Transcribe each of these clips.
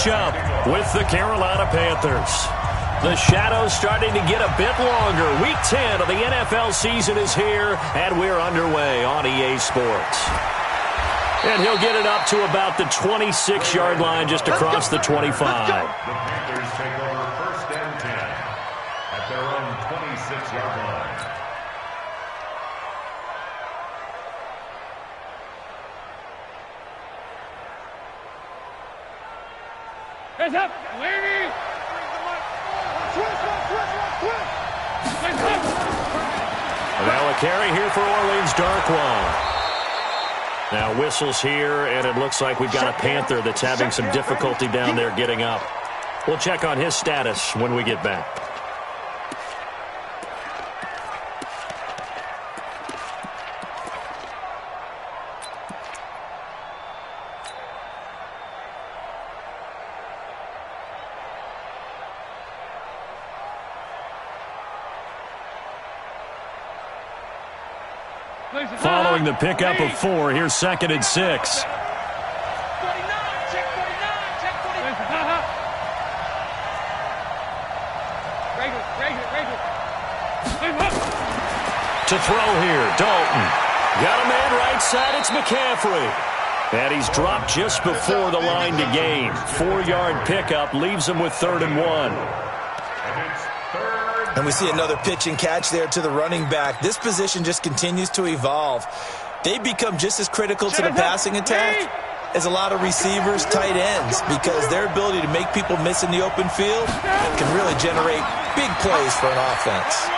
matchup with the Carolina Panthers. The shadow's starting to get a bit longer. Week 10 of the NFL season is here, and we're underway on EA Sports. And he'll get it up to about the 26-yard line just across the 25. The Panthers take over first and 10 at their own 26-yard line. Hands up! Lady! Now a carry here for Orleans Darkwa. Now whistles here, and it looks like we've got a Panther that's having some difficulty down there getting up. We'll check on his status when we get back. Following the pickup of 4, here's 2nd and 6. 49, check 49, check 49. To throw here, Dalton. Got a man right side, it's McCaffrey. And he's dropped just before the line to gain. 4-yard pickup leaves him with 3rd and 1. And we see another pitch and catch there to the running back. This position just continues to evolve. They become just as critical to the passing attack as a lot of receivers, tight ends, because their ability to make people miss in the open field can really generate big plays for an offense.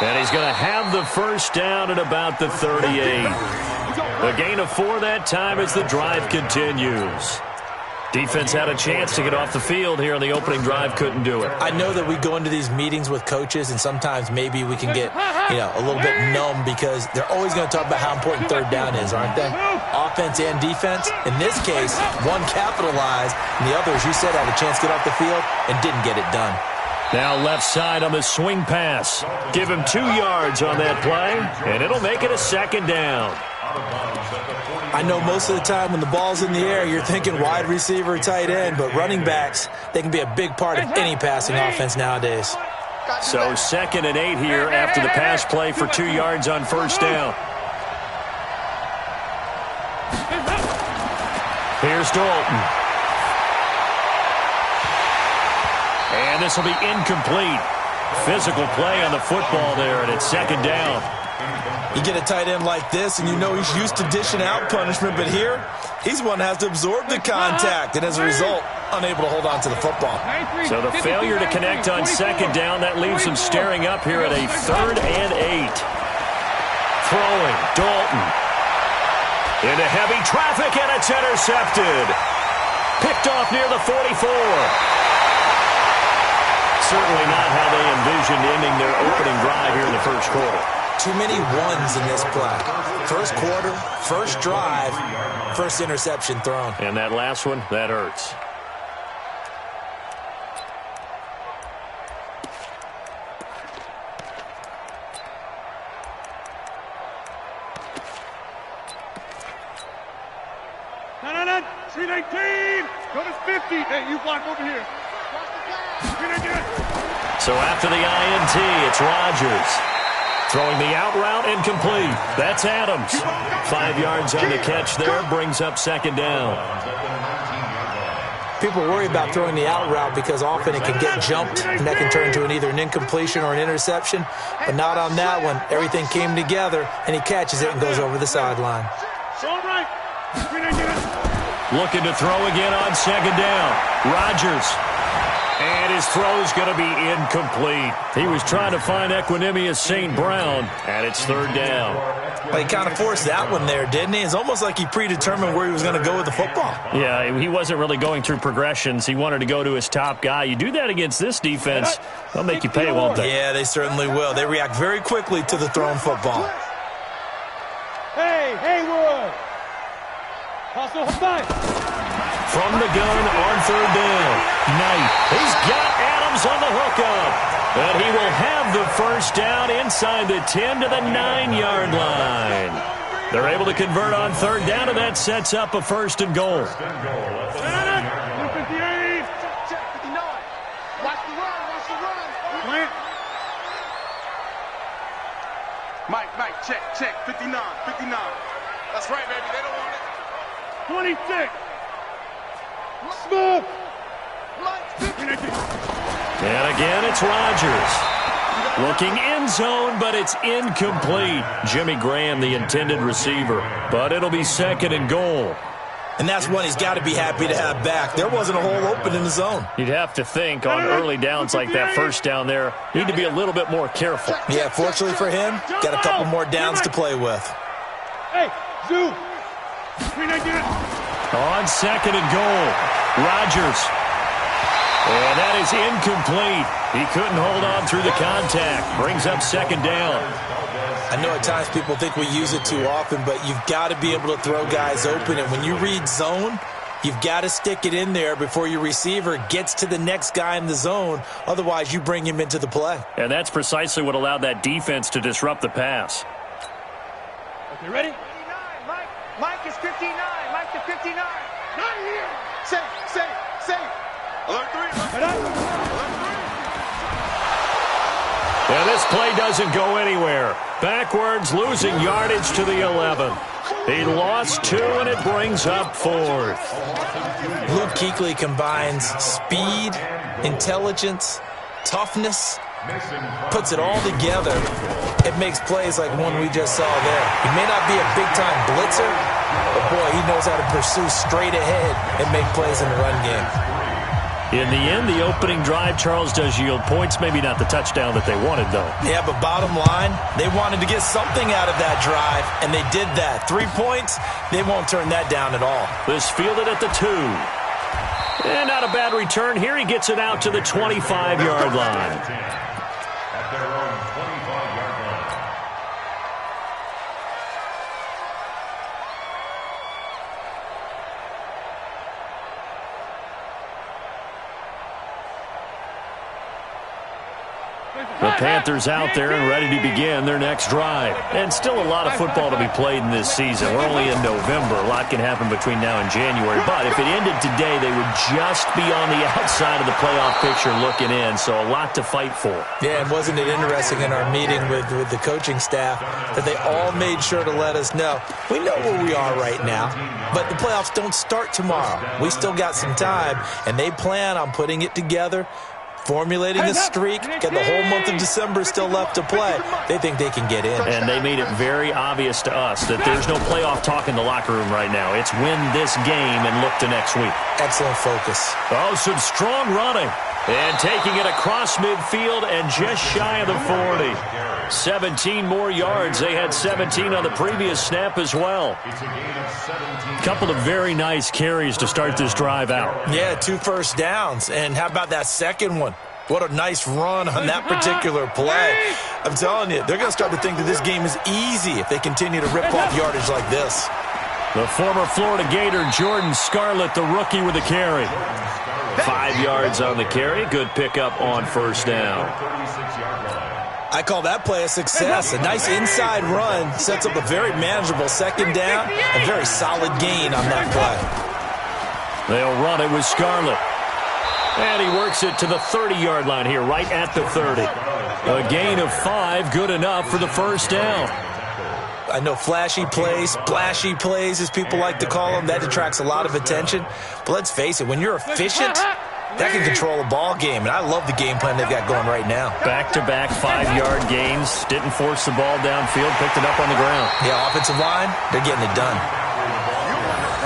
And he's going to have the first down at about the 38. A gain of 4 that time as the drive continues. Defense had a chance to get off the field here on the opening drive, couldn't do it. I know that we go into these meetings with coaches, and sometimes maybe we can get, a little bit numb because they're always going to talk about how important 3rd down is, aren't they? Offense and defense. In this case, one capitalized, and the other, as you said, had a chance to get off the field and didn't get it done. Now left side on the swing pass. Give him 2 yards on that play, and it'll make it a 2nd down. I know most of the time when the ball's in the air, you're thinking wide receiver, tight end, but running backs, they can be a big part of any passing offense nowadays. So 2nd and 8 here after the pass play for 2 yards on first down. Here's Dalton. And this will be incomplete. Physical play on the football there, and it's 2nd down. You get a tight end like this, and you know he's used to dishing out punishment, but here, he's one that has to absorb the contact, and as a result, unable to hold on to the football. So the failure to connect on 2nd down, that leaves him staring up here at a 3rd and 8. Throwing, Dalton. Into heavy traffic, and it's intercepted. Picked off near the 44. Certainly not how they envisioned ending their opening drive here in the first quarter. Too many ones in this play. First quarter, first drive, first interception thrown. And that last one, that hurts. No. 319. Go to 50. Hey, you block over here. So after the INT, it's Rodgers. Throwing the out route incomplete. That's Adams. 5 yards on the catch there. Brings up 2nd down. People worry about throwing the out route because often it can get jumped, and that can turn into either an incompletion or an interception. But not on that one. Everything came together, and he catches it and goes over the sideline. Looking to throw again on 2nd down. Rodgers. And his throw's going to be incomplete. He was trying to find Equanimous St. Brown, and it's 3rd down. Well, he kind of forced that one there, didn't he? It's almost like he predetermined where he was going to go with the football. Yeah, he wasn't really going through progressions. He wanted to go to his top guy. You do that against this defense, they'll make you pay, won't they? Yeah, they certainly will. They react very quickly to the thrown football. Hey, Haywood. Hustle, From the gun on 3rd down. Knight. He's got Adams on the hookup. And he will have the first down inside the 10 to the 9-yard line. They're able to convert on 3rd down, and that sets up a 1st and goal. check, 59, 59. That's right, baby, they don't want it. 26. Smooth. And again, it's Rodgers. Looking end zone, but it's incomplete. Jimmy Graham, the intended receiver. But it'll be 2nd and goal. And that's one he's got to be happy to have back. There wasn't a hole open in the zone. You'd have to think on early downs like that first down there, need to be a little bit more careful. Yeah, fortunately for him, got a couple more downs to play with. Hey, Zoo. On 2nd and goal, Rodgers. And that is incomplete. He couldn't hold on through the contact. Brings up 2nd down. I know at times people think we use it too often, but you've got to be able to throw guys open. And when you read zone, you've got to stick it in there before your receiver gets to the next guy in the zone. Otherwise, you bring him into the play. And that's precisely what allowed that defense to disrupt the pass. Okay, ready? 59, Mike. Mike is 59. Mike to 59. Not here. Safe. Alert 3. And this play doesn't go anywhere. Backwards, losing yardage to the 11. He lost 2, and it brings up 4th. Luke Kuechly combines speed, intelligence, toughness, puts it all together. It makes plays like one we just saw there. He may not be a big-time blitzer, but boy, he knows how to pursue straight ahead and make plays in the run game. In the end, the opening drive, Charles, does yield points. Maybe not the touchdown that they wanted, though. Yeah, but bottom line, they wanted to get something out of that drive, and they did that. 3 points, they won't turn that down at all. This fielded at the 2. And not a bad return here. He gets it out to the 25-yard line. At their own 25-yard line. The Panthers out there and ready to begin their next drive. And still a lot of football to be played in this season. We're only in November. A lot can happen between now and January. But if it ended today, they would just be on the outside of the playoff picture looking in. So a lot to fight for. Yeah, and wasn't it interesting in our meeting with the coaching staff that they all made sure to let us know, we know where we are right now, but the playoffs don't start tomorrow. We still got some time, and they plan on putting it together, formulating a streak, got the whole month of December still left to play. They think they can get in. And they made it very obvious to us that there's no playoff talk in the locker room right now. It's win this game and look to next week. Excellent focus. Oh, some strong running. And taking it across midfield and just shy of the 40. 17 more yards. They had 17 on the previous snap as well. Couple of very nice carries to start this drive out. Yeah, 2 first downs. And how about that second one? What a nice run on that particular play. I'm telling you, they're going to start to think that this game is easy if they continue to rip off yardage like this. The former Florida Gator, Jordan Scarlett, the rookie with a carry. 5 yards on the carry. Good pickup on first down. I call that play a success. A nice inside run sets up a very manageable second down. A very solid gain on that play. They'll run it with Scarlett. And he works it to the 30-yard line here, right at the 30. A gain of 5, good enough for the first down. I know flashy plays, splashy plays, as people like to call them, that attracts a lot of attention. But let's face it, when you're efficient, that can control a ball game. And I love the game plan they've got going right now. Back-to-back 5-yard gains. Didn't force the ball downfield, picked it up on the ground. Yeah, offensive line, they're getting it done.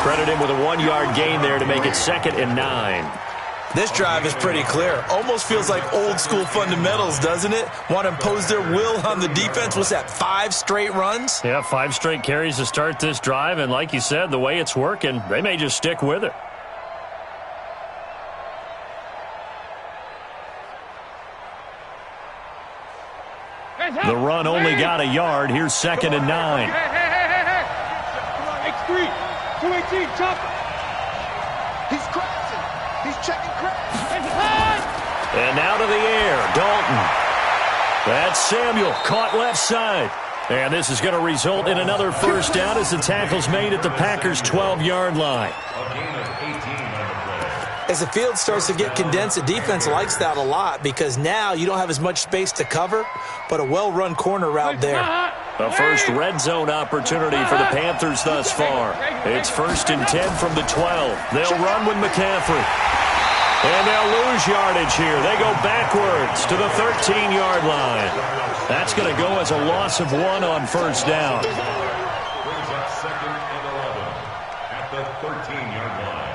Credit him with a 1-yard gain there to make it 2nd and 9. This drive is pretty clear. Almost feels like old-school fundamentals, doesn't it? Want to impose their will on the defense. What's that, 5 straight runs? Yeah, 5 straight carries to start this drive. And like you said, the way it's working, they may just stick with it. The run only got a yard. Here's 2nd and 9. X3, 218, chop. He's crashing. He's checking crash. And out of the air, Dalton. That's Samuel, caught left side. And this is going to result in another first down as the tackle's made at the Packers' 12-yard line. As the field starts to get condensed, the defense likes that a lot because now you don't have as much space to cover, but a well-run corner route there. A first red zone opportunity for the Panthers thus far. It's 1st and 10 from the 12. They'll run with McCaffrey. And they'll lose yardage here. They go backwards to the 13-yard line. That's going to go as a loss of 1 on 1st down. Brings up 2nd and 11 at the 13-yard line.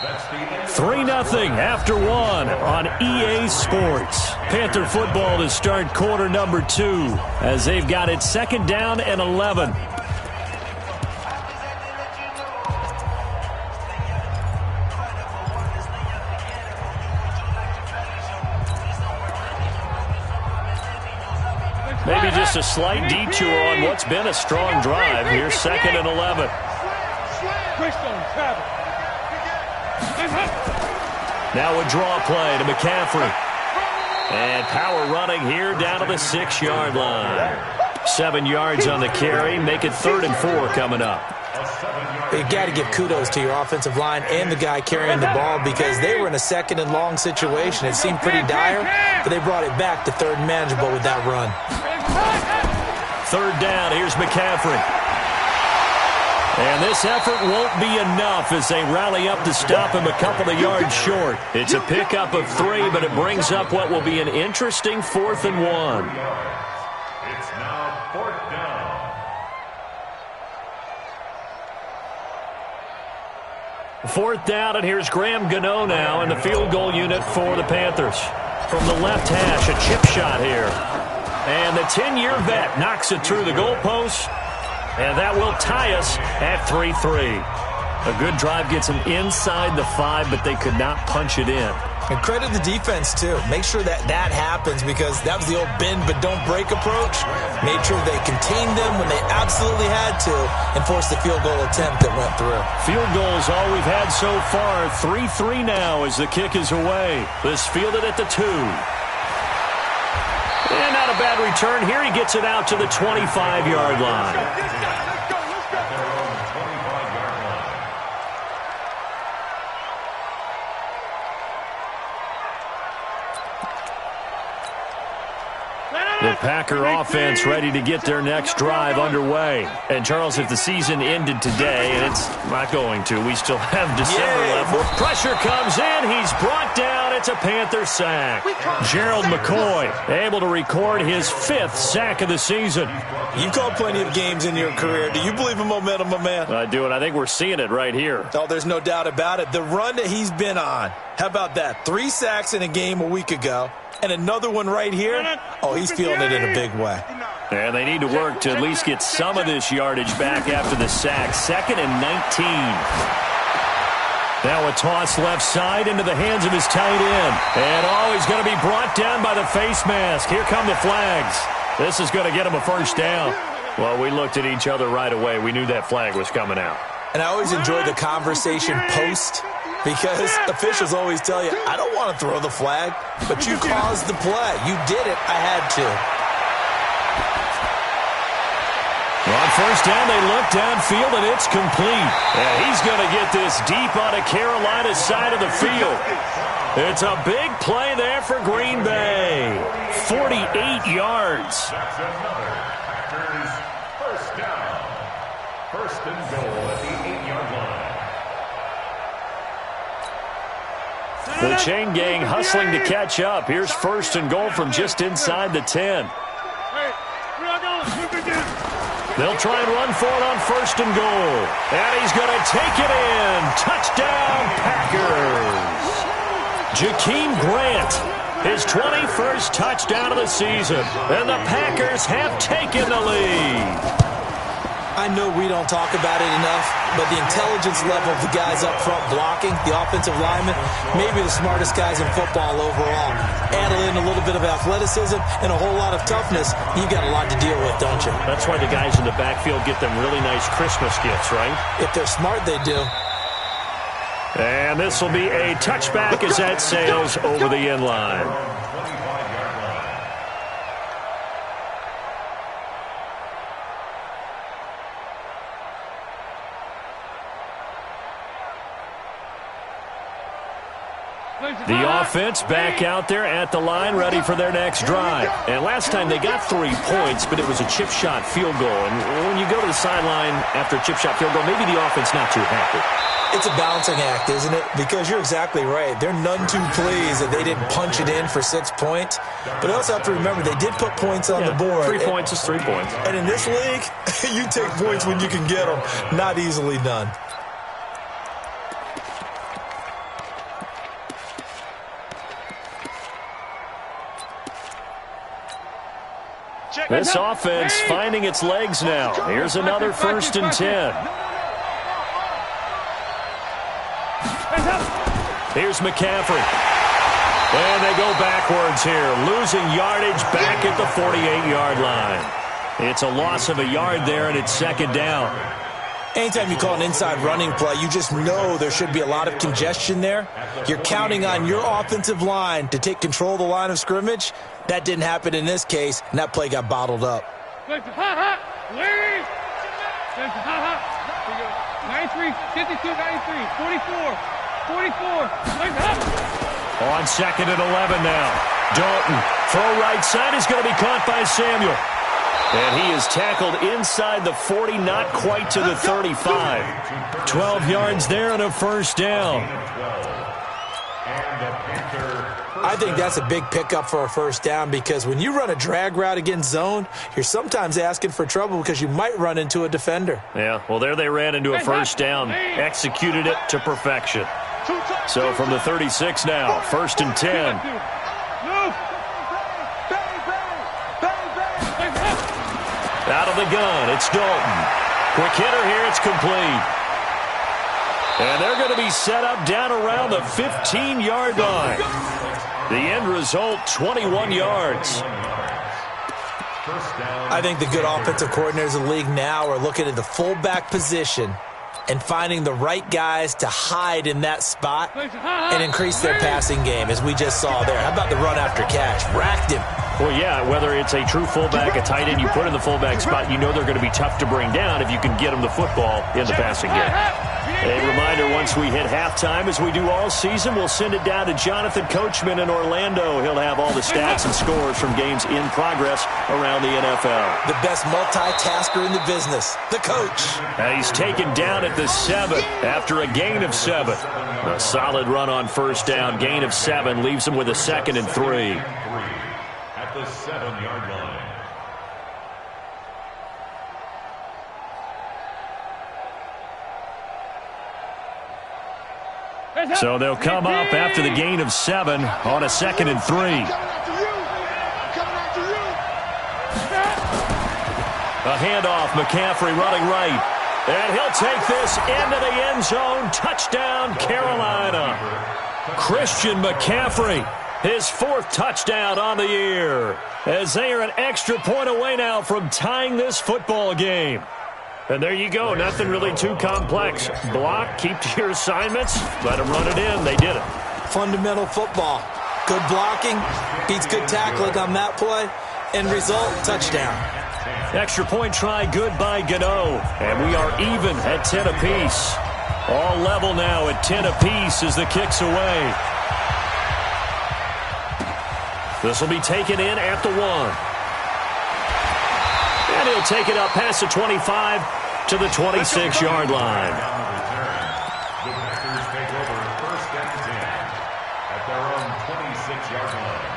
That's the 3-0 after 1 on EA Sports. Panther football to start quarter number 2 as they've got it 2nd down and 11. Maybe just a slight detour on what's been a strong drive. Here's 2nd and 11. Now a draw play to McCaffrey. And power running here down to the 6-yard line. 7 yards on the carry. Make it 3rd and 4 coming up. You've got to give kudos to your offensive line and the guy carrying the ball because they were in a 2nd and long situation. It seemed pretty dire, but they brought it back to 3rd and manageable with that run. 3rd down. Here's McCaffrey. And this effort won't be enough as they rally up to stop him a couple of yards short. It's a pickup of 3, but it brings up what will be an interesting 4th and 1. It's now 4th down. 4th down, and here's Graham Gano now in the field goal unit for the Panthers. From the left hash, a chip shot here. And the 10-year vet knocks it through the goalpost. And that will tie us at 3-3. A good drive gets them inside the 5, but they could not punch it in. And credit the defense, too. Make sure that happens because that was the old bend but don't break approach. Made sure they contained them when they absolutely had to and forced the field goal attempt that went through. Field goal is all we've had so far. 3-3 now as the kick is away. This fielded at the 2. And not a bad return here. He gets it out to the 25-yard line. The Packer offense ready to get their next drive underway. And, Charles, if the season ended today, and it's not going to, we still have December left. Pressure comes in. He's brought down. It's a Panther sack. Gerald McCoy able to record his 5th sack of the season. You've called plenty of games in your career. Do you believe in momentum, my man? I do, and I think we're seeing it right here. Oh, there's no doubt about it. The run that he's been on, how about that? 3 sacks in a game a week ago. And another one right here. Oh, he's feeling it in a big way. And they need to work to at least get some of this yardage back after the sack. 2nd and 19. Now a toss left side into the hands of his tight end. And he's going to be brought down by the face mask. Here come the flags. This is going to get him a 1st down. Well, we looked at each other right away. We knew that flag was coming out. And I always enjoy the conversation post because officials always tell you, I don't want to throw the flag, but you caused the play. You did it. I had to. On 1st down, they look downfield, and it's complete. And he's going to get this deep on a Carolina side of the field. It's a big play there for Green Bay. 48 yards. That's another Packers 1st down. 1st and goal at the 8-yard line. The chain gang hustling to catch up. Here's 1st and goal from just inside the 10. They'll try and run for it on 1st and goal. And he's going to take it in. Touchdown, Packers. Jakeem Grant, his 21st touchdown of the season. And the Packers have taken the lead. I know we don't talk about it enough, but the intelligence level of the guys up front blocking, the offensive linemen, maybe the smartest guys in football overall. Add in a little bit of athleticism and a whole lot of toughness, you've got a lot to deal with, don't you? That's why the guys in the backfield get them really nice Christmas gifts, right? If they're smart, they do. And this will be a touchback as that sails over the end line. The offense back out there at the line, ready for their next drive. And last time they got 3 points, but it was a chip shot field goal. And when you go to the sideline after a chip shot field goal, maybe the offense not too happy. It's a balancing act, isn't it? Because you're exactly right. They're none too pleased that they didn't punch it in for 6 points. But you also have to remember they did put points on the board. 3 points is 3 points. And in this league, you take points when you can get them. Not easily done. This offense finding its legs now. Here's another 1st and 10. Here's McCaffrey. And they go backwards here, losing yardage back at the 48-yard line. It's a loss of a yard there, and it's 2nd down. Anytime you call an inside running play, you just know there should be a lot of congestion there. You're counting on your offensive line to take control of the line of scrimmage. That didn't happen in this case, and that play got bottled up. 93, 52, 93, 44, 44. On 2nd and 11 now. Dalton, throw right side is going to be caught by Samuel. And he is tackled inside the 40, not quite to the 35. 12 yards there and a 1st down. I think that's a big pickup for a 1st down because when you run a drag route against zone, you're sometimes asking for trouble because you might run into a defender. Yeah, well, there they ran into a 1st down, executed it to perfection. So from the 36 now, 1st and 10. Out of the gun, it's Dalton. Quick hitter here, it's complete. And they're going to be set up down around the 15-yard line. The end result, 21 yards. I think the good offensive coordinators in the league now are looking at the fullback position and finding the right guys to hide in that spot and increase their passing game, as we just saw there. How about the run after catch? Racked him. Well, yeah, whether it's a true fullback, a tight end you put in the fullback spot, you know they're going to be tough to bring down if you can get them the football in the passing game. A reminder, once we hit halftime, as we do all season, we'll send it down to Jonathan Coachman in Orlando. He'll have all the stats and scores from games in progress around the NFL. The best multitasker in the business, the coach. He's taken down at the 7 after a gain of 7. A solid run on 1st down, gain of 7, leaves him with a 2nd and 3. At the 7-yard line. So they'll come up after the gain of 7 on a 2nd and 3. A handoff, McCaffrey running right. And he'll take this into the end zone. Touchdown, Carolina. Christian McCaffrey, his 4th touchdown on the year, as they are an extra point away now from tying this football game. And there you go. Nothing really too complex. Block, keep to your assignments, let them run it in. They did it. Fundamental football. Good blocking beats good tackling on that play. End result, touchdown. Extra point try, good by Gano. And we are even at 10 apiece. All level now at 10 apiece as the kick's away. This will be taken in at the 1. And he'll take it up past the 25 to the 26-yard line. The Packers take over 1st and 10 at their own 26-yard line.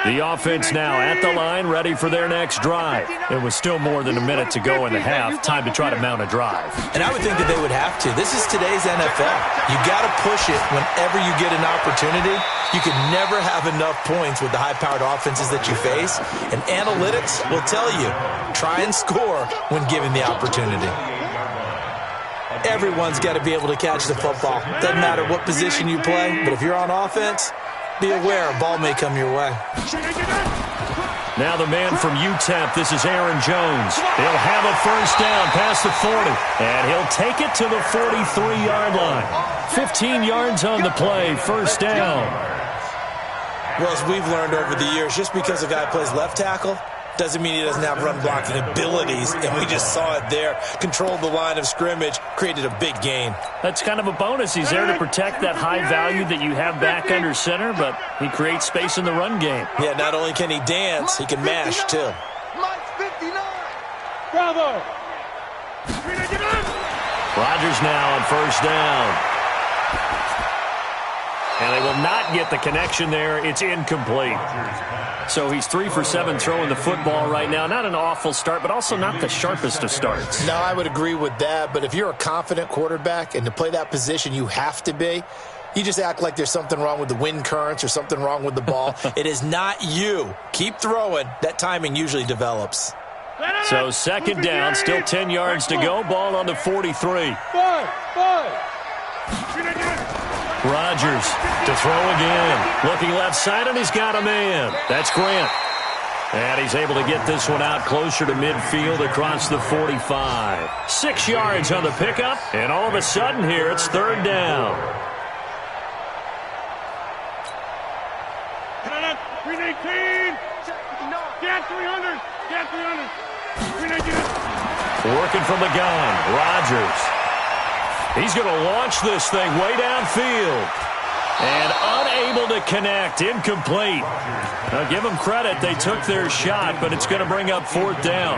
The offense now at the line, ready for their next drive. It was still more than a minute to go in the half. Time to try to mount a drive. And I would think that they would have to. This is today's NFL. You got to push it whenever you get an opportunity. You can never have enough points with the high-powered offenses that you face. And analytics will tell you, try and score when given the opportunity. Everyone's got to be able to catch the football. Doesn't matter what position you play, but if you're on offense, be aware a ball may come your way. Now the man from UTEP, this is Aaron Jones. He'll have a first down past the 40, and he'll take it to the 43-yard line. 15 yards on the play, first down. Well, as we've learned over the years, just because a guy plays left tackle doesn't mean he doesn't have run-blocking abilities, and we just saw it there. Controlled the line of scrimmage, created a big gain. That's kind of a bonus. He's there to protect that high value that you have back under center, but he creates space in the run game. Yeah, not only can he dance, he can mash, too. Bravo! Rodgers now on first down. And they will not get the connection there. It's incomplete. So he's 3 for 7 throwing the football right now. Not an awful start, but also not the sharpest of starts. No, I would agree with that. But if you're a confident quarterback and to play that position you have to be, you just act like there's something wrong with the wind currents or something wrong with the ball. It is not you. Keep throwing. That timing usually develops. So second down, still 10 yards to go. Ball on the 43. Rodgers to throw again. Looking left side, and he's got a man. That's Grant. And he's able to get this one out closer to midfield across the 45. 6 yards on the pickup, and all of a sudden here it's third down. 318. Get 300. Get 300. 319. Working from the gun, Rodgers. He's going to launch this thing way downfield. And unable to connect. Incomplete. Now, give them credit. They took their shot, but it's going to bring up fourth down.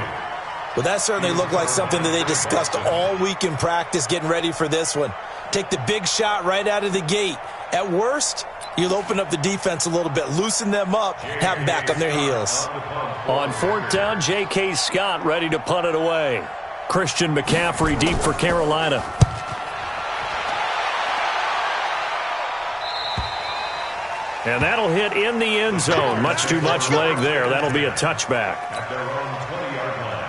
Well, that certainly looked like something that they discussed all week in practice, getting ready for this one. Take the big shot right out of the gate. At worst, you'll open up the defense a little bit, loosen them up, have them back on their heels. On fourth down, J.K. Scott ready to punt it away. Christian McCaffrey deep for Carolina. And that'll hit in the end zone. Much too much leg there. That'll be a touchback. At their own 20-yard line.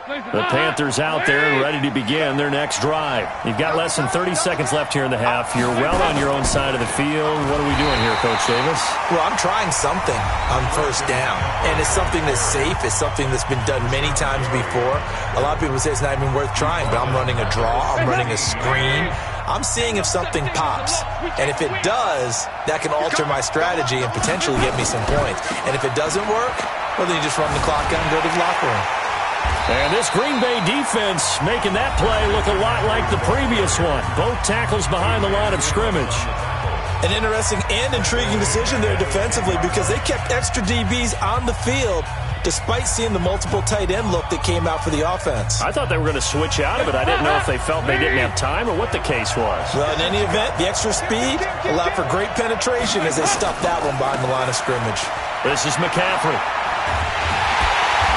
The Panthers out there and ready to begin their next drive. You've got less than 30 seconds left here in the half. You're well on your own side of the field. What are we doing here, Coach Davis? Well, I'm trying something on first down, and it's something that's safe. It's something that's been done many times before. A lot of people say it's not even worth trying, but I'm running a draw. I'm running a screen. I'm seeing if something pops, and if it does, that can alter my strategy and potentially get me some points. And if it doesn't work, well, then you just run the clock out and go to the locker room. And this Green Bay defense making that play look a lot like the previous one. Both tackles behind the line of scrimmage. An interesting and intriguing decision there defensively because they kept extra DBs on the field despite seeing the multiple tight end look that came out for the offense. I thought they were going to switch out of it. I didn't know if they felt they didn't have time or what the case was. Well, in any event, the extra speed allowed for great penetration as they stuffed that one behind the line of scrimmage. This is McCaffrey.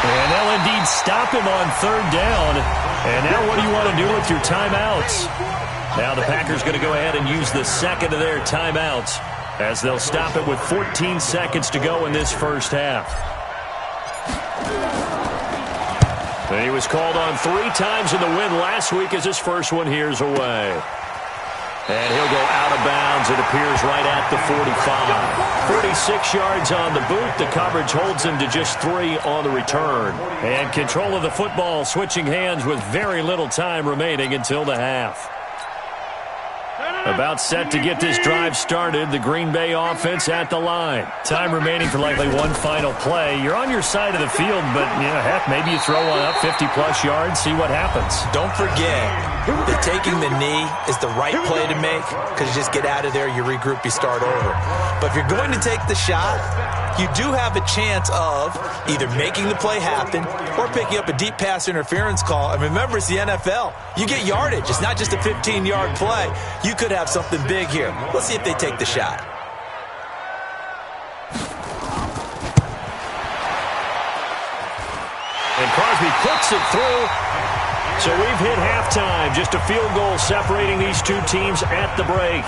And they'll indeed stop him on third down. And now what do you want to do with your timeouts? Now the Packers going to go ahead and use the second of their timeouts as they'll stop it with 14 seconds to go in this first half. And he was called on 3 times in the win last week as his first one here's away. And he'll go out of bounds. It appears right at the 45. 46 yards on the boot. The coverage holds him to just 3 on the return. And control of the football switching hands with very little time remaining until the half. About set to get this drive started. The Green Bay offense at the line. Time remaining for likely one final play. You're on your side of the field, but, heck, maybe you throw one up 50-plus yards, see what happens. Don't forget that taking the knee is the right play to make because you just get out of there, you regroup, you start over. But if you're going to take the shot, you do have a chance of either making the play happen or picking up a deep pass interference call. And remember, it's the NFL. You get yardage. It's not just a 15-yard play. You could have something big here. Let's see if they take the shot. And Crosby puts it through. So we've hit halftime. Just a field goal separating these two teams at the break.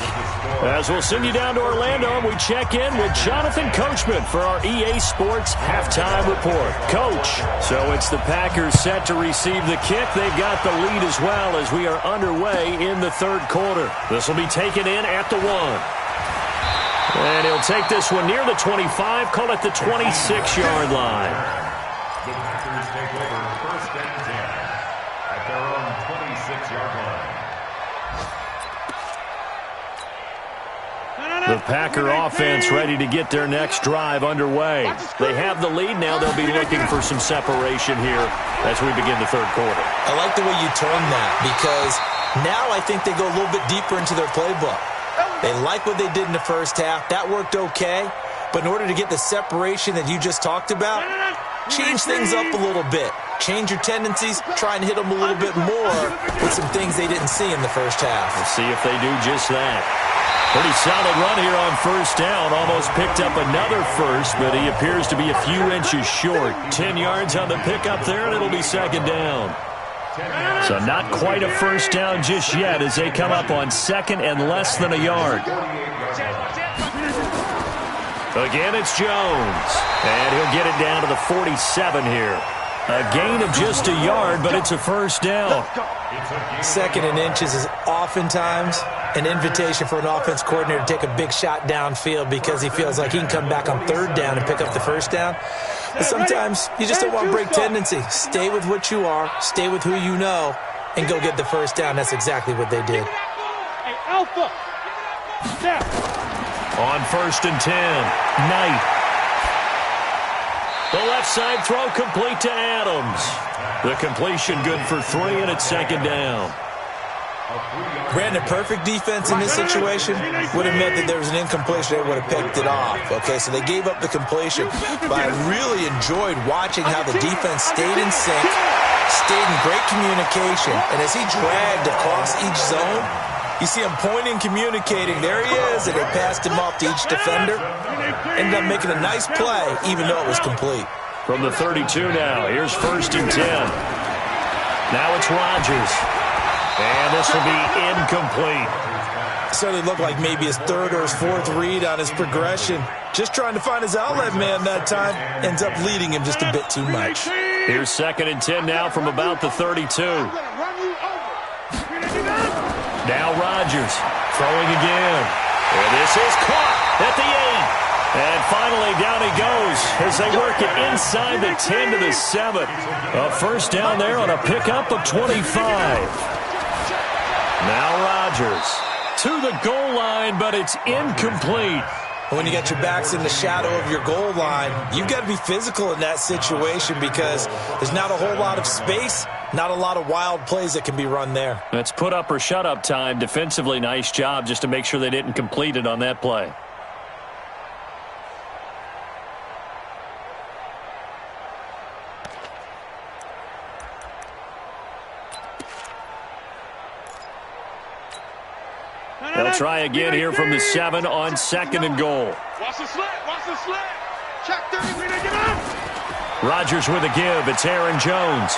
As we'll send you down to Orlando, and we check in with Jonathan Coachman for our EA Sports Halftime Report. Coach, so it's the Packers set to receive the kick. They've got the lead as well as we are underway in the third quarter. This will be taken in at the 1. And he'll take this one near the 25, call it the 26-yard line. The Packers take over first and 10 at their own 26-yard line. The Packer offense ready to get their next drive underway. They have the lead now. They'll be looking for some separation here as we begin the third quarter. I like the way you term that because now I think they go a little bit deeper into their playbook. They like what they did in the first half. That worked okay. But in order to get the separation that you just talked about, change things up a little bit. Change your tendencies. Try and hit them a little bit more with some things they didn't see in the first half. We'll see if they do just that. Pretty solid run here on first down. Almost picked up another first, but he appears to be a few inches short. 10 yards on the pickup there, and it'll be second down. So not quite a first down just yet as they come up on second and less than a yard. Again, it's Jones. And he'll get it down to the 47 here. A gain of just a yard, but it's a first down. Second and inches is oftentimes an invitation for an offense coordinator to take a big shot downfield because he feels like he can come back on third down and pick up the first down. But sometimes you just don't want to break tendency. Stay with what you are, stay with who you know, and go get the first down. That's exactly what they did. Hey, Alpha. Step. On first and 10, Knight. The left side throw complete to Adams. The completion good for 3, and it's second down. Brandon, perfect defense in this situation would have meant that there was an incompletion. They would have picked it off. Okay, so they gave up the completion. But I really enjoyed watching how the defense stayed in sync, stayed in great communication. And as he dragged across each zone, you see him pointing, communicating. There he is, and they passed him off to each defender. Ended up making a nice play, even though it was complete. From the 32 now, here's first and 10. Now it's Rodgers. And this will be incomplete. Certainly looked like maybe his third or his fourth read on his progression. Just trying to find his outlet man that time. Ends up leading him just a bit too much. Here's second and 10 now from about the 32. Now Rodgers throwing again. And this is caught at the 8. And finally down he goes as they work it inside the 10 to the 7. A first down there on a pickup of 25. Now Rodgers to the goal line, but it's incomplete. When you got your backs in the shadow of your goal line, you've got to be physical in that situation because there's not a whole lot of space, not a lot of wild plays that can be run there. That's put up or shut up time. Defensively, nice job just to make sure they didn't complete it on that play. They'll try again here from the 7 on second and goal. Watch the slant. Watch the slant. Check 30. Get up. Rodgers with a give. It's Aaron Jones.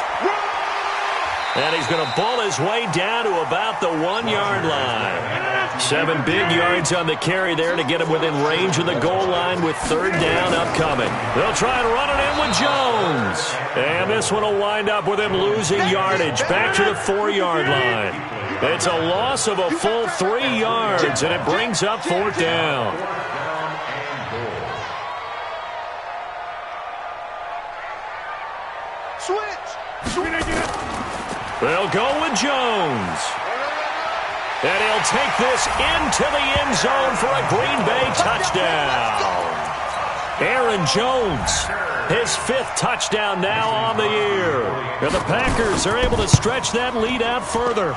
And he's going to ball his way down to about the 1-yard line. 7 big yards on the carry there to get him within range of the goal line with third down upcoming. They'll try and run it in with Jones. And this one will wind up with him losing yardage back to the 4-yard line. It's a loss of a full 3 yards, and it brings up fourth down. They'll go with Jones. And he'll take this into the end zone for a Green Bay touchdown. Aaron Jones, his 5th touchdown now on the year. And the Packers are able to stretch that lead out further.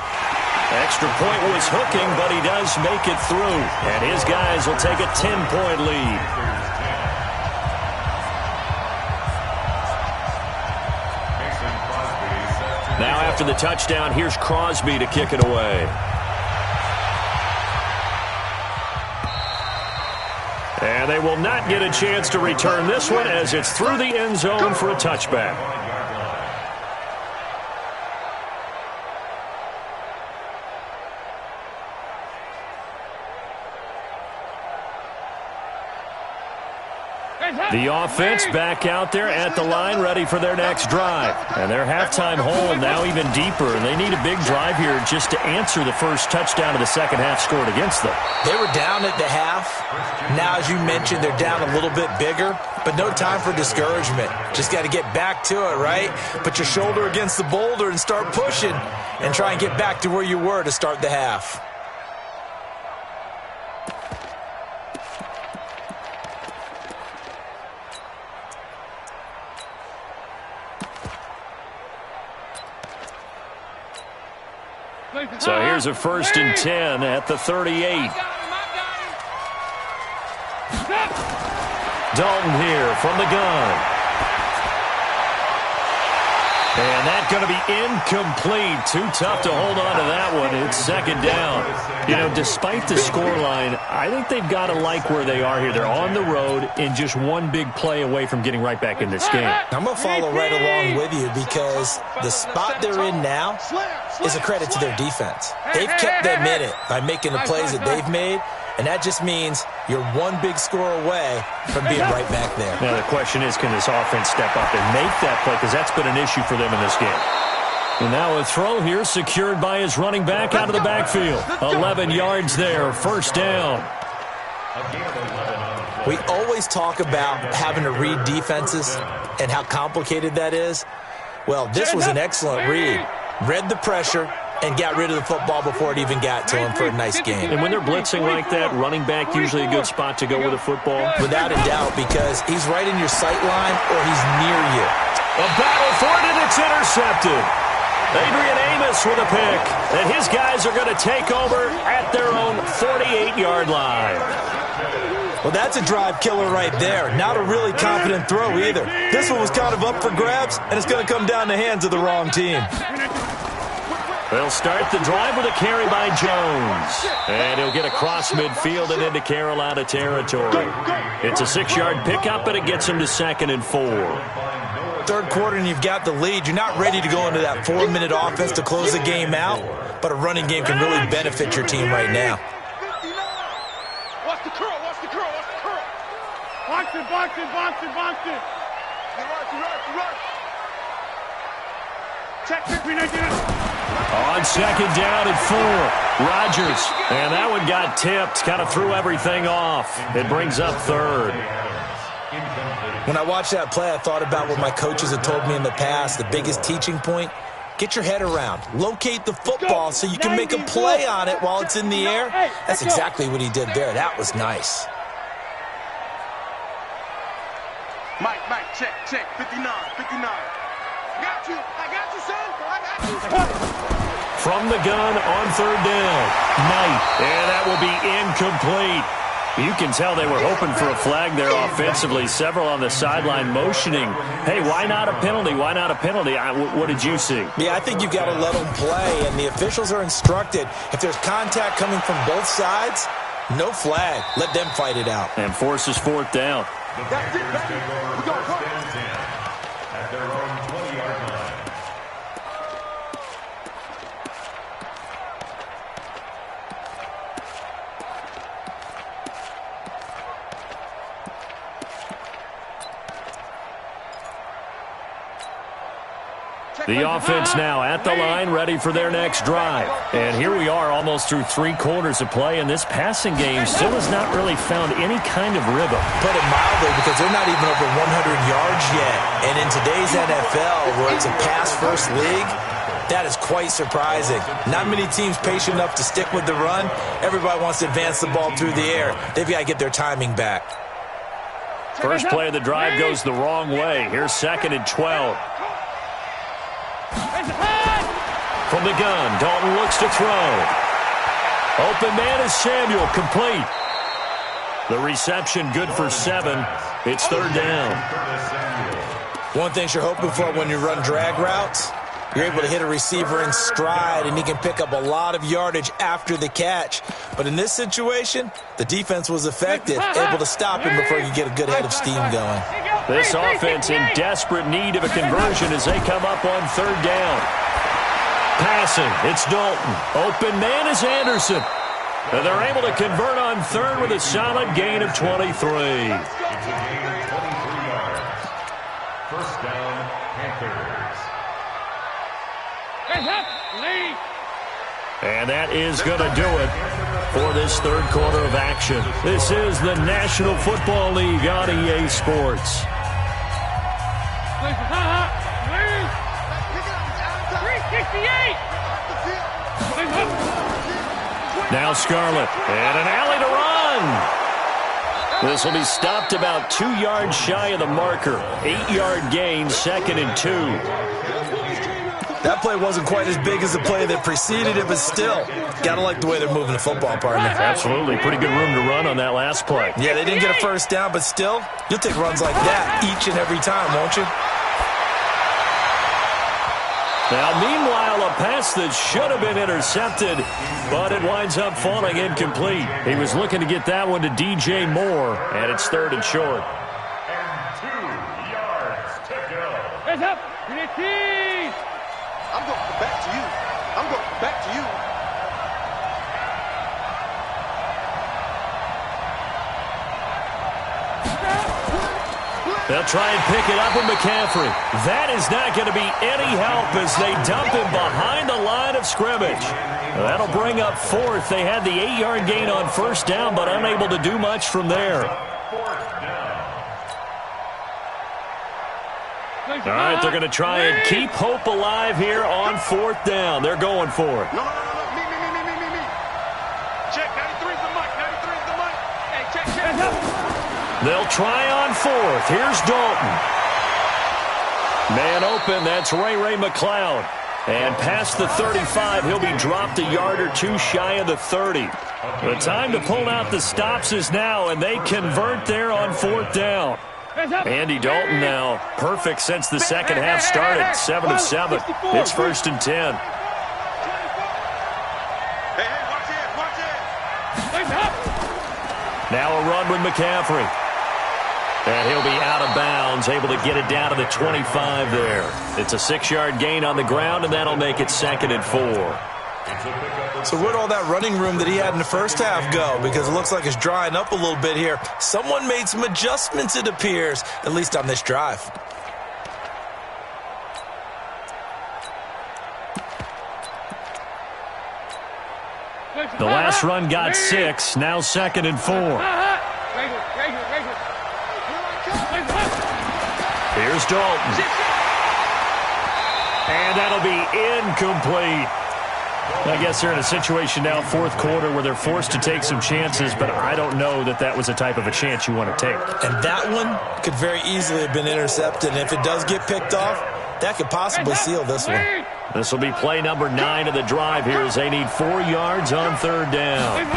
Extra point was hooking, but he does make it through. And his guys will take a 10-point lead. Now after the touchdown, here's Crosby to kick it away. And they will not get a chance to return this one as it's through the end zone for a touchback. The offense back out there at the line, ready for their next drive. And their halftime hole now even deeper, and they need a big drive here just to answer the first touchdown of the second half scored against them. They were down at the half. Now, as you mentioned, they're down a little bit bigger, but no time for discouragement. Just got to get back to it, right? Put your shoulder against the boulder and start pushing and try and get back to where you were to start the half. So here's a 1st and 10 at the 38. Dalton here from the gun. And that's going to be incomplete. Too tough to hold on to that one. It's second down. You know, despite the scoreline, I think they've got to like where they are here. They're on the road and just one big play away from getting right back in this game. I'm going to follow right along with you because the spot they're in now is a credit to their defense. They've kept them in it by making the plays that they've made, and that just means you're one big score away from being right back there. Now the question is, can this offense step up and make that play? Because that's been an issue for them in this game. And now a throw here secured by his running back out of the backfield. 11 yards there, 1st down. We always talk about having to read defenses and how complicated that is. Well, this was an excellent read. Read the pressure and got rid of the football before it even got to him for a nice game. And when they're blitzing like that, running back usually a good spot to go with a football. Without a doubt, because he's right in your sight line or he's near you. A battle for it, and it's intercepted. Adrian Amos with a pick. And his guys are going to take over at their own 48-yard line. Well, that's a drive killer right there. Not a really confident throw either. This one was kind of up for grabs, and it's going to come down the hands of the wrong team. They'll start the drive with a carry by Jones. And he'll get across midfield and into Carolina territory. It's a 6-yard pickup, and it gets him to 2nd and 4. Third quarter, and you've got the lead. You're not ready to go into that 4-minute offense to close the game out, but a running game can really benefit your team right now. Watch the curl, watch the curl, watch the curl. Box it, box it, box it, box it. Rush. Check 3-19. On 2nd down at 4, Rodgers. And that one got tipped, kind of threw everything off. It brings up 3rd. When I watched that play, I thought about what my coaches had told me in the past. The biggest teaching point, get your head around. Locate the football so you can make a play on it while it's in the air. That's exactly what he did there. That was nice. Mike, check, 59. I got you, son. I got you. From the gun on 3rd down. Knight. And that will be incomplete. You can tell they were hoping for a flag there offensively. Several on the sideline motioning. Hey, why not a penalty? Why not a penalty? What did you see? Yeah, I think you've got to let them play, and the officials are instructed. If there's contact coming from both sides, no flag. Let them fight it out. And forces 4th down. That's it, baby. We're going to at their own 20-yard line. The offense now at the line, ready for their next drive. And here we are almost through 3 quarters of play, and this passing game still has not really found any kind of rhythm. Put it mildly, because they're not even over 100 yards yet. And in today's NFL, where it's a pass-first league, that is quite surprising. Not many teams patient enough to stick with the run. Everybody wants to advance the ball through the air. They've got to get their timing back. First play of the drive goes the wrong way. Here's 2nd and 12. From the gun, Dalton looks to throw. Open man is Samuel, complete. The reception good for 7. It's 3rd down. One thing you're hoping for when you run drag routes, you're able to hit a receiver in stride, and he can pick up a lot of yardage after the catch. But in this situation, the defense was effective, able to stop him before he could get a good head of steam going. This offense in desperate need of a conversion as they come up on 3rd down. Passing, it's Dalton. Open man is Anderson. And they're able to convert on 3rd with a solid gain of 23. First down, Panthers. And that is going to do it for this third quarter of action. This is the National Football League on EA Sports. Now Scarlett, and an alley to run. This will be stopped about 2 yards shy of the marker. 8-yard gain, 2nd and 2. That play wasn't quite as big as the play that preceded it, but still, gotta like the way they're moving the football, partner. Absolutely. Pretty good room to run on that last play. Yeah, they didn't get a first down, but still, you'll take runs like that each and every time, won't you? Now, meanwhile, a pass that should have been intercepted, but it winds up falling incomplete. He was looking to get that one to DJ Moore, and it's 3rd and short. And 2 yards to go. Hands up. I'm going back to you. I'm going back to you. They'll try and pick it up with McCaffrey. That is not going to be any help as they dump him behind the line of scrimmage. That'll bring up 4th. They had the 8-yard gain on first down, but unable to do much from there. All right, they're going to try and keep hope alive here on 4th down. They're going for it. No. Me. Check, 93's the mic. 93's the mic. Hey, check. They'll try on 4th. Here's Dalton. Man open, that's Ray McLeod. And past the 35, he'll be dropped a yard or 2 shy of the 30. The time to pull out the stops is now, and they convert there on 4th down. Andy Dalton now perfect since the second half started. 7 of 7. It's 1st and 10. Hey, watch it. Now a run with McCaffrey. And he'll be out of bounds, able to get it down to the 25 there. It's a 6-yard gain on the ground, and that'll make it 2nd and 4. So where'd all that running room that he had in the first half go? Because it looks like it's drying up a little bit here. Someone made some adjustments, it appears, at least on this drive. The last run got 6, now 2nd and 4. Here's Dalton. And that'll be incomplete. I guess they're in a situation now, 4th quarter, where they're forced to take some chances, but I don't know that that was the type of a chance you want to take. And that one could very easily have been intercepted, and if it does get picked off, that could possibly seal this one. This will be play number 9 of the drive here as they need 4 yards on 3rd down.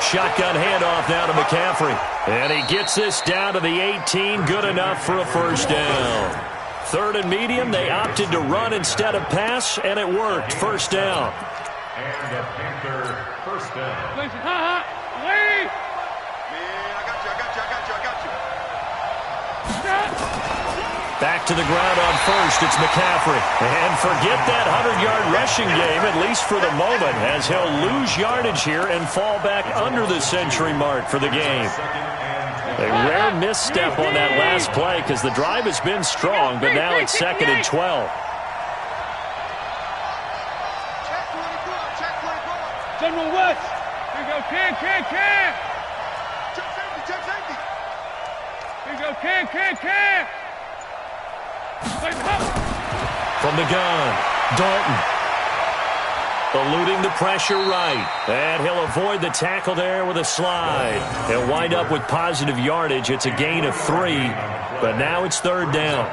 Shotgun handoff now to McCaffrey. And he gets this down to the 18, good enough for a first down. 3rd and medium, they opted to run instead of pass, and it worked. First down. And a Panther first down. Man, I got you. Back to the ground on first, it's McCaffrey. And forget that 100-yard rushing game, at least for the moment, as he'll lose yardage here and fall back under the century mark for the game. A rare misstep on that last play because the drive has been strong, but now it's 2nd and 12. General West. Here you go, Cam. Check safety. Here you go, Cam. From the gun, Dalton. Eluding the pressure right. And he'll avoid the tackle there with a slide. He'll wind up with positive yardage. It's a gain of 3, but now it's 3rd down.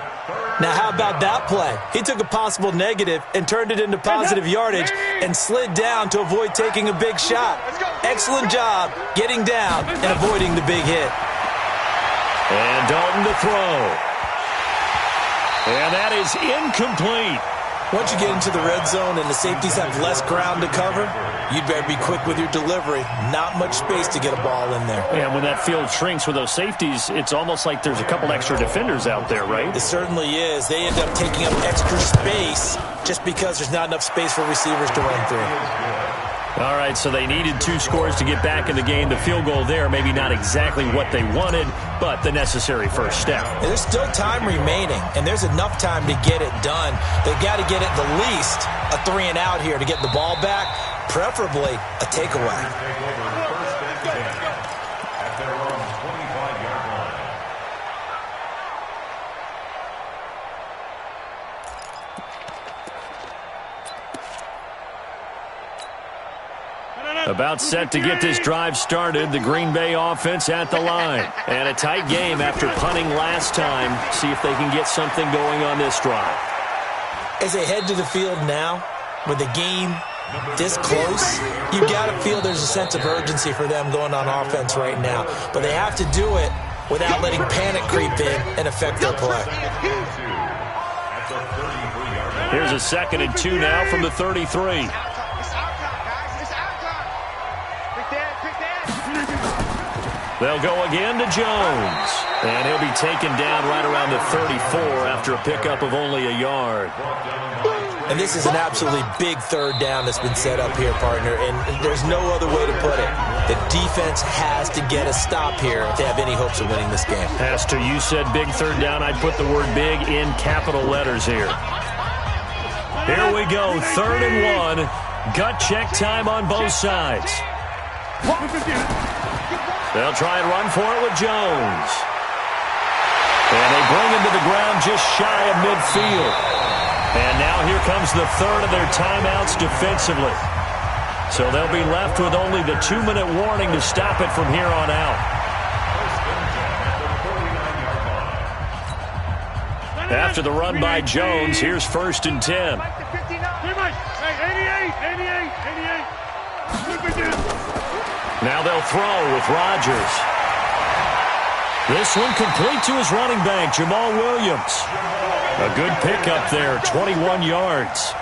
Now, how about that play? He took a possible negative and turned it into positive yardage and slid down to avoid taking a big shot. Excellent job getting down and avoiding the big hit. And Dalton to throw. And that is incomplete. Once you get into the red zone and the safeties have less ground to cover, you'd better be quick with your delivery. Not much space to get a ball in there. And when that field shrinks with those safeties, it's almost like there's a couple extra defenders out there, right? It certainly is. They end up taking up extra space just because there's not enough space for receivers to run through. All right, so they needed 2 scores to get back in the game. The field goal there, maybe not exactly what they wanted, but the necessary first step. There's still time remaining, and there's enough time to get it done. They've got to get it the least a 3-and-out here to get the ball back, preferably a takeaway. At their own 25-yard line. About set to get this drive started, the Green Bay offense at the line. And a tight game after punting last time. See if they can get something going on this drive. As they head to the field now, with the game this close, you got to feel there's a sense of urgency for them going on offense right now. But they have to do it without letting panic creep in and affect their play. Here's a 2nd and 2 now from the 33. They'll go again to Jones. And he'll be taken down right around the 34 after a pickup of only a yard. And this is an absolutely big 3rd down that's been set up here, partner, and there's no other way to put it. The defense has to get a stop here if they have any hopes of winning this game. Pastor, you said big 3rd down. I'd put the word big in capital letters here. Here we go, 3rd and 1. Gut check time on both sides. They'll try and run for it with Jones. And they bring him to the ground just shy of midfield. And now here comes the 3rd of their timeouts defensively. So they'll be left with only the 2-minute warning to stop it from here on out. After the run by Jones, here's 1st and 10. Now they'll throw with Rodgers. This one complete to his running back, Jamal Williams. A good pickup there, 21 yards.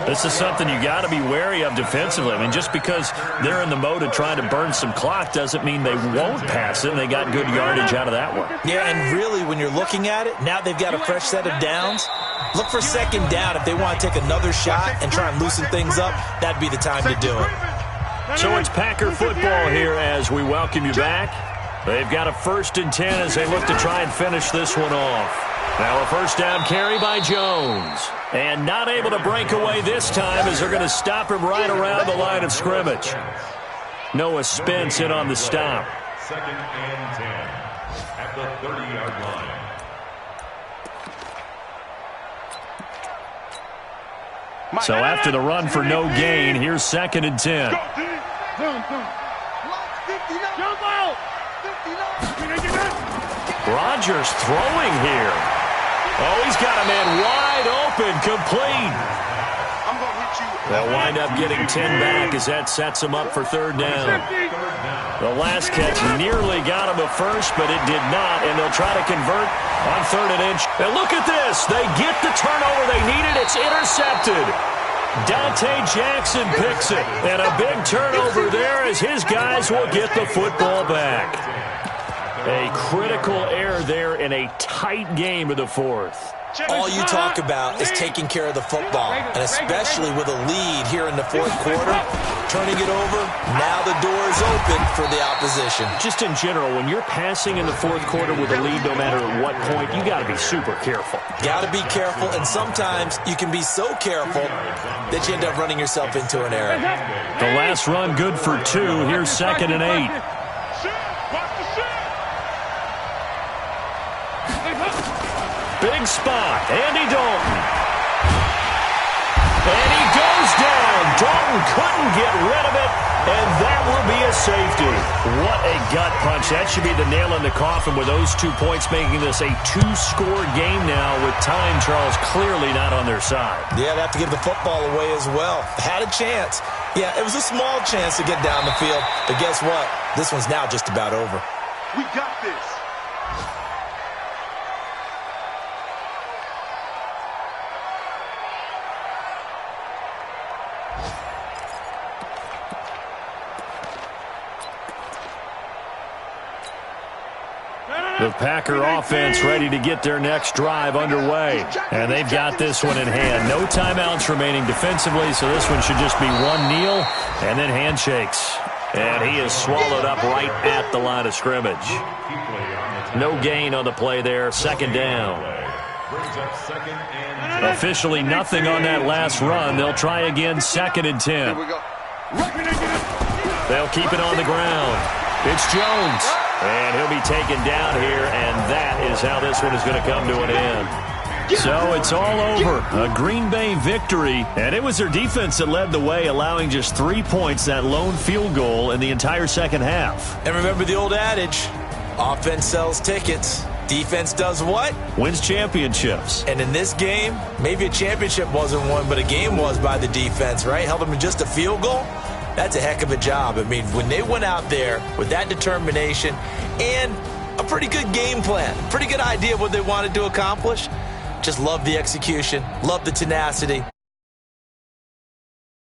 This is something you got to be wary of defensively. I mean, just because they're in the mode of trying to burn some clock doesn't mean they won't pass it, and they got good yardage out of that one. Yeah, and really, when you're looking at it, now they've got a fresh set of downs. Look for 2nd down. If they want to take another shot and try and loosen things up, that'd be the time to do it. So it's Packer football here as we welcome you back. They've got a 1st and 10 as they look to try and finish this one off. Now a 1st down carry by Jones. And not able to break away this time as they're going to stop him right around the line of scrimmage. Noah Spence in on the stop. 2nd and 10 at the 30-yard line. So after the run for no gain, here's 2nd and 10. Rodgers throwing here. Oh, he's got a man wide open, complete. They'll wind up getting 10 back as that sets him up for 3rd down. The last catch nearly got him a first, but it did not, and they'll try to convert on 3rd and inch. And look at this. They get the turnover they needed. It's intercepted. Dante Jackson picks it, and a big turnover there as his guys will get the football back. A critical error there in a tight game of the 4th. All you talk about is taking care of the football, and especially with a lead here in the 4th quarter, turning it over, now the door is open for the opposition. Just in general, when you're passing in the 4th quarter with a lead, no matter at what point, you got to be super careful. Got to be careful, and sometimes you can be so careful that you end up running yourself into an error. The last run good for 2. Here's 2nd and 8. Big spot, Andy Dalton. And he goes down. Dalton couldn't get rid of it, and that will be a safety. What a gut punch. That should be the nail in the coffin with those 2 points, making this a 2-score game now with time, Charles, clearly not on their side. Yeah, they have to give the football away as well. Had a chance. Yeah, it was a small chance to get down the field, but guess what? This one's now just about over. We got this. The Packer offense ready to get their next drive underway. And they've got this one in hand. No timeouts remaining defensively, so this one should just be one kneel and then handshakes. And he is swallowed up right at the line of scrimmage. No gain on the play there. Second down. Officially nothing on that last run. They'll try again, 2nd and 10. They'll keep it on the ground. It's Jones. And he'll be taken down here, and that is how this one is going to come to an end. So it's all over. A Green Bay victory, and it was their defense that led the way, allowing just 3 points, that lone field goal in the entire second half. And remember the old adage, offense sells tickets. Defense does what? Wins championships. And in this game, maybe a championship wasn't won, but a game was by the defense, right? Held them to just a field goal. That's a heck of a job. I mean, when they went out there with that determination and a pretty good game plan, pretty good idea of what they wanted to accomplish, just love the execution, love the tenacity.